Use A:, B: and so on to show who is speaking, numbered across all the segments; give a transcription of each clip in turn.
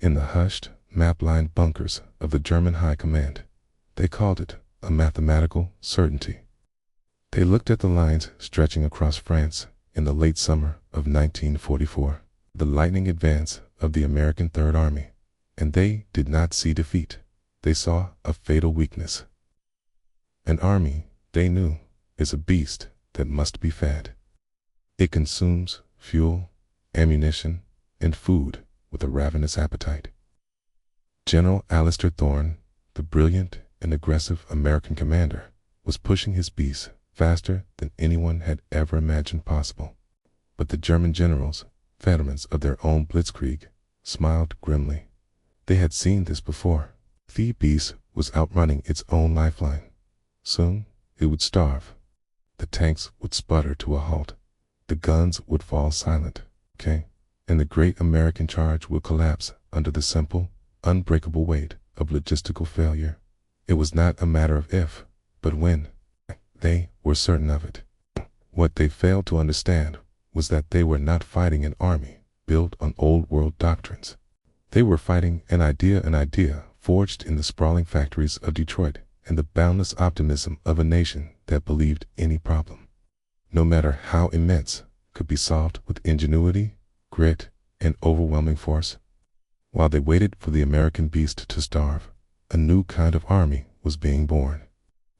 A: in the hushed, map-lined bunkers of the German High Command. They called it a mathematical certainty. They looked at the lines stretching across France in the late summer of 1944, the lightning advance of the American Third Army, and they did not see defeat. They saw a fatal weakness. An army, they knew, is a beast that must be fed. It consumes fuel, ammunition, and food with a ravenous appetite. General Alistair Thorne, the brilliant and aggressive American commander, was pushing his beast faster than anyone had ever imagined possible. But the German generals, veterans of their own blitzkrieg, smiled grimly. They had seen this before. The beast was outrunning its own lifeline. Soon it would starve. The tanks would sputter to a halt. The guns would fall silent, and the great American charge would collapse under the simple, unbreakable weight of logistical failure. It was not a matter of if, but when. They were certain of it. What they failed to understand was that they were not fighting an army built on old-world doctrines. They were fighting an idea forged in the sprawling factories of Detroit and the boundless optimism of a nation that believed any problem, no matter how immense, could be solved with ingenuity, grit, and overwhelming force. While they waited for the American beast to starve, a new kind of army was being born.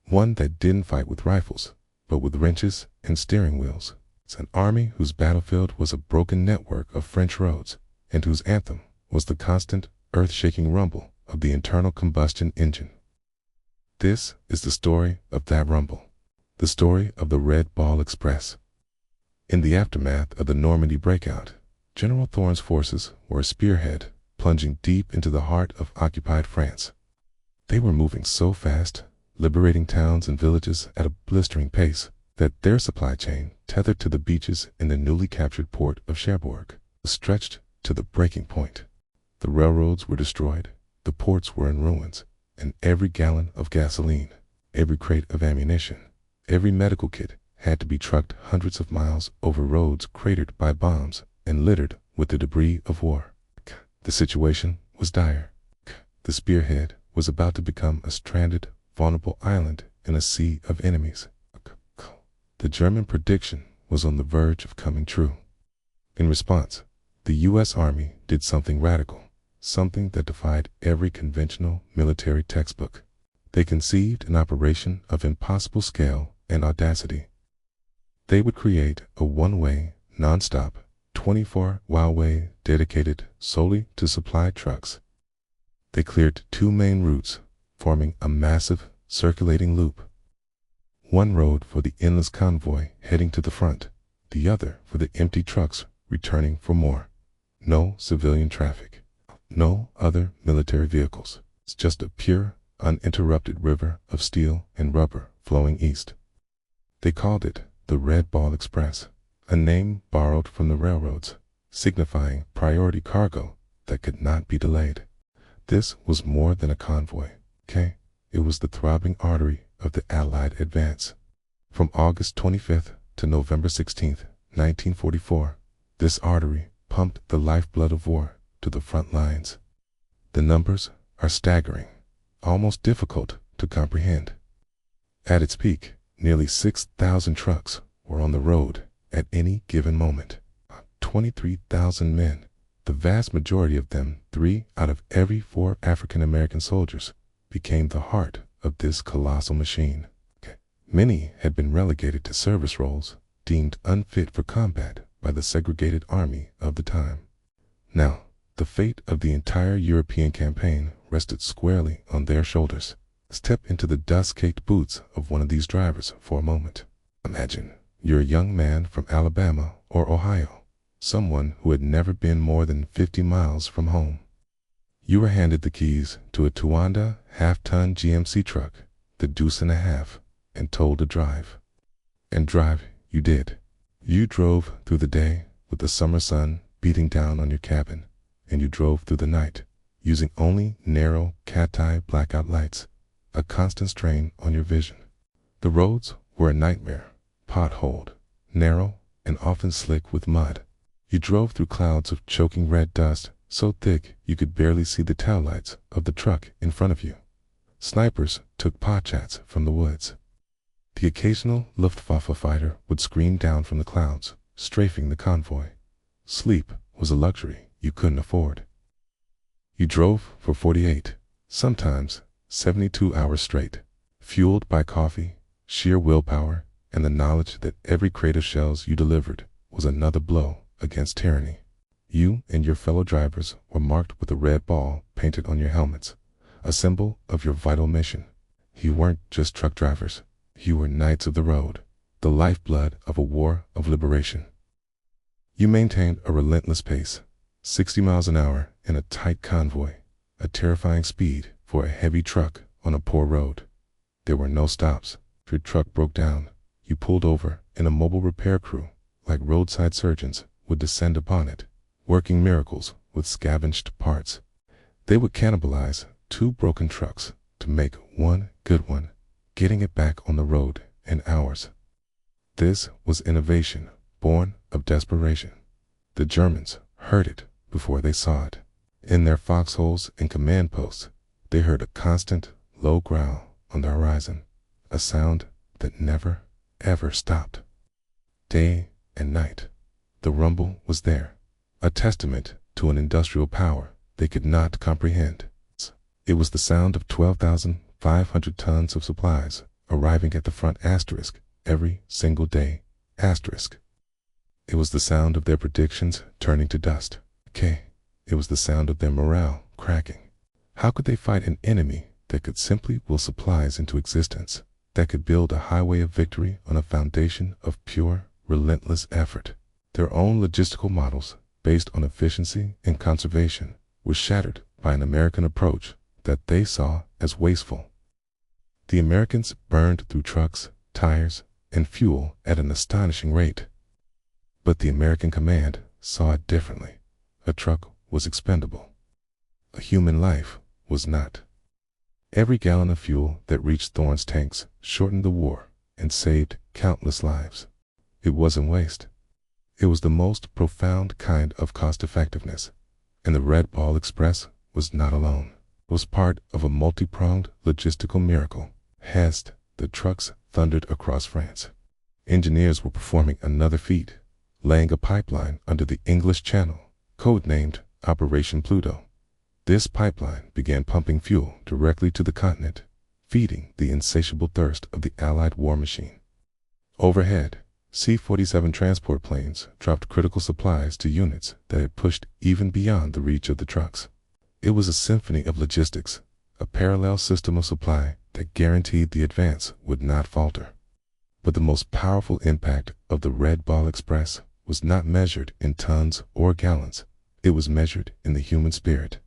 A: One that didn't fight with rifles, but with wrenches and steering wheels. It's an army whose battlefield was a broken network of French roads, and whose anthem was the constant, earth-shaking rumble of the internal combustion engine. This is the story of that rumble, the story of the Red Ball Express. In the aftermath of the Normandy breakout, General Thorne's forces were a spearhead, plunging deep into the heart of occupied France. They were moving so fast, liberating towns and villages at a blistering pace, that their supply chain, tethered to the beaches in the newly captured port of Cherbourg, was stretched to the breaking point. The railroads were destroyed, the ports were in ruins, and every gallon of gasoline, every crate of ammunition, every medical kit had to be trucked hundreds of miles over roads cratered by bombs and littered with the debris of war. The situation was dire. The spearhead was about to become a stranded, vulnerable island in a sea of enemies. The German prediction was on the verge of coming true. In response, the U.S. Army did something radical, something that defied every conventional military textbook. They conceived an operation of impossible scale and audacity. They would create a one-way, non-stop, 24-mile way dedicated solely to supply trucks. They cleared two main routes, forming a massive, circulating loop. One road for the endless convoy heading to the front, the other for the empty trucks returning for more. No civilian traffic, no other military vehicles. It's just a pure, uninterrupted river of steel and rubber flowing east. They called it the Red Ball Express, a name borrowed from the railroads, signifying priority cargo that could not be delayed. This was more than a convoy, It was the throbbing artery of the Allied advance. From August 25th to November 16th, 1944, this artery pumped the lifeblood of war to the front lines. The numbers are staggering, almost difficult to comprehend. At its peak, nearly 6,000 trucks were on the road at any given moment. 23,000 men, the vast majority of them 3 out of every 4 African American soldiers, became the heart of this colossal machine. Many had been relegated to service roles, deemed unfit for combat by the segregated army of the time. Now, the fate of the entire European campaign rested squarely on their shoulders. Step into the dust-caked boots of one of these drivers for a moment. Imagine you're a young man from Alabama or Ohio, someone who had never been more than 50 miles from home. You were handed the keys to a Towanda half-ton GMC truck, the Deuce and a Half, and told to drive. And drive you did. You drove through the day with the summer sun beating down on your cabin, and you drove through the night, using only narrow cat-eye blackout lights, a constant strain on your vision. The roads were a nightmare, potholed, narrow, and often slick with mud. You drove through clouds of choking red dust, so thick you could barely see the taillights of the truck in front of you. Snipers took potshots from the woods. The occasional Luftwaffe fighter would scream down from the clouds, strafing the convoy. Sleep was a luxury you couldn't afford. You drove for 48, sometimes 72 hours straight, fueled by coffee, sheer willpower, and the knowledge that every crate of shells you delivered was another blow against tyranny. You and your fellow drivers were marked with a red ball painted on your helmets, a symbol of your vital mission. You weren't just truck drivers. You were knights of the road, the lifeblood of a war of liberation. You maintained a relentless pace, 60 miles an hour in a tight convoy, a terrifying speed for a heavy truck on a poor road. There were no stops. If your truck broke down, you pulled over, and a mobile repair crew, like roadside surgeons, would descend upon it, working miracles with scavenged parts. They would cannibalize 2 broken trucks to make 1 good one, getting it back on the road in hours. This was innovation born of desperation. The Germans heard it before they saw it. In their foxholes and command posts, they heard a constant, low growl on the horizon, a sound that never, ever stopped. Day and night, the rumble was there, a testament to an industrial power they could not comprehend. It was the sound of 12,500 tons of supplies arriving at the front every single day. It was the sound of their predictions turning to dust. It was the sound of their morale cracking. How could they fight an enemy that could simply will supplies into existence, that could build a highway of victory on a foundation of pure, relentless effort? Their own logistical models, based on efficiency and conservation, were shattered by an American approach that they saw as wasteful. The Americans burned through trucks, tires, and fuel at an astonishing rate. But the American command saw it differently. A truck was expendable. A human life was not. Every gallon of fuel that reached Thorne's tanks shortened the war and saved countless lives. It wasn't waste. It was the most profound kind of cost-effectiveness, and the Red Ball Express was not alone. It was part of a multi-pronged logistical miracle. Hest, the trucks thundered across France. Engineers were performing another feat, laying a pipeline under the English Channel, codenamed Operation Pluto. This pipeline began pumping fuel directly to the continent, feeding the insatiable thirst of the Allied war machine. Overhead, C-47 transport planes dropped critical supplies to units that had pushed even beyond the reach of the trucks. It was a symphony of logistics, a parallel system of supply that guaranteed the advance would not falter. But the most powerful impact of the Red Ball Express was not measured in tons or gallons. It was measured in the human spirit.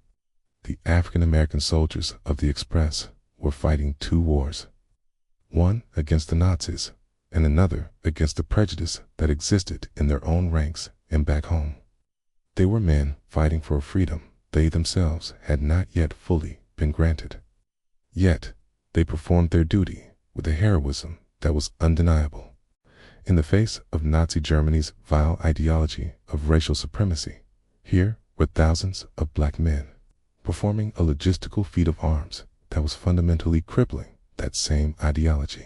A: The African-American soldiers of the Express were fighting 2 wars. One against the Nazis, and another against the prejudice that existed in their own ranks and back home. They were men fighting for a freedom they themselves had not yet fully been granted. Yet, they performed their duty with a heroism that was undeniable. In the face of Nazi Germany's vile ideology of racial supremacy, here were thousands of black men performing a logistical feat of arms that was fundamentally crippling that same ideology.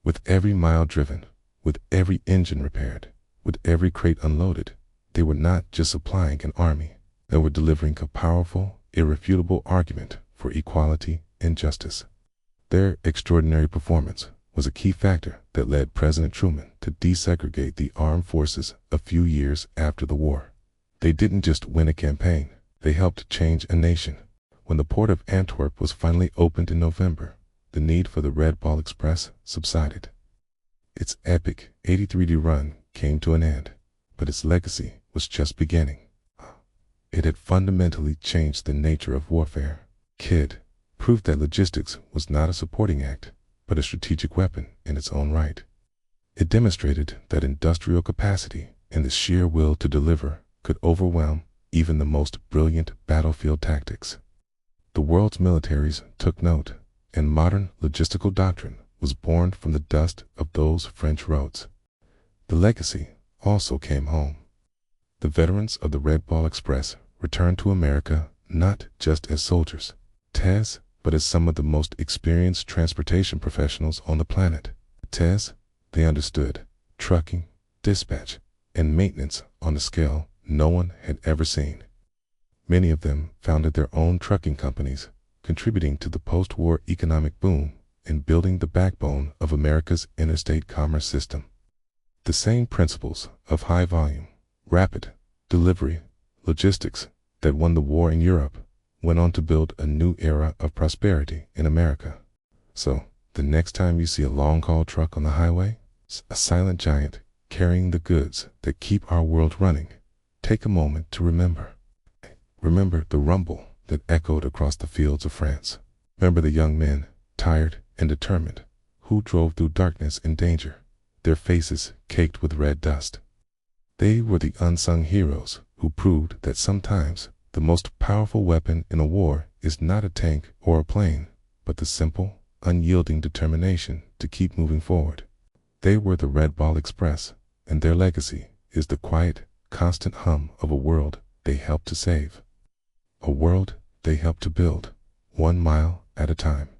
A: With every mile driven, with every engine repaired, with every crate unloaded, they were not just supplying an army, they were delivering a powerful, irrefutable argument for equality and justice. Their extraordinary performance was a key factor that led President Truman to desegregate the armed forces a few years after the war. They didn't just win a campaign, they helped change a nation. When the port of Antwerp was finally opened in November, the need for the Red Ball Express subsided. Its epic 83-day run came to an end, but its legacy was just beginning. It had fundamentally changed the nature of warfare. Kidd proved that logistics was not a supporting act, but a strategic weapon in its own right. It demonstrated that industrial capacity and the sheer will to deliver could overwhelm even the most brilliant battlefield tactics. The world's militaries took note, and modern logistical doctrine was born from the dust of those French roads. The legacy also came home. The veterans of the Red Ball Express returned to America not just as soldiers, but as some of the most experienced transportation professionals on the planet. They understood trucking, dispatch, and maintenance on a scale no one had ever seen. Many of them founded their own trucking companies, contributing to the post-war economic boom and building the backbone of America's interstate commerce system. The same principles of high volume, rapid delivery, logistics that won the war in Europe went on to build a new era of prosperity in America. So, the next time you see a long-haul truck on the highway, a silent giant carrying the goods that keep our world running, take a moment to remember. Remember the rumble that echoed across the fields of France. Remember the young men, tired and determined, who drove through darkness and danger, their faces caked with red dust. They were the unsung heroes who proved that sometimes the most powerful weapon in a war is not a tank or a plane, but the simple, unyielding determination to keep moving forward. They were the Red Ball Express, and their legacy is the quiet, constant hum of a world they helped to save. A world they helped to build, 1 mile at a time.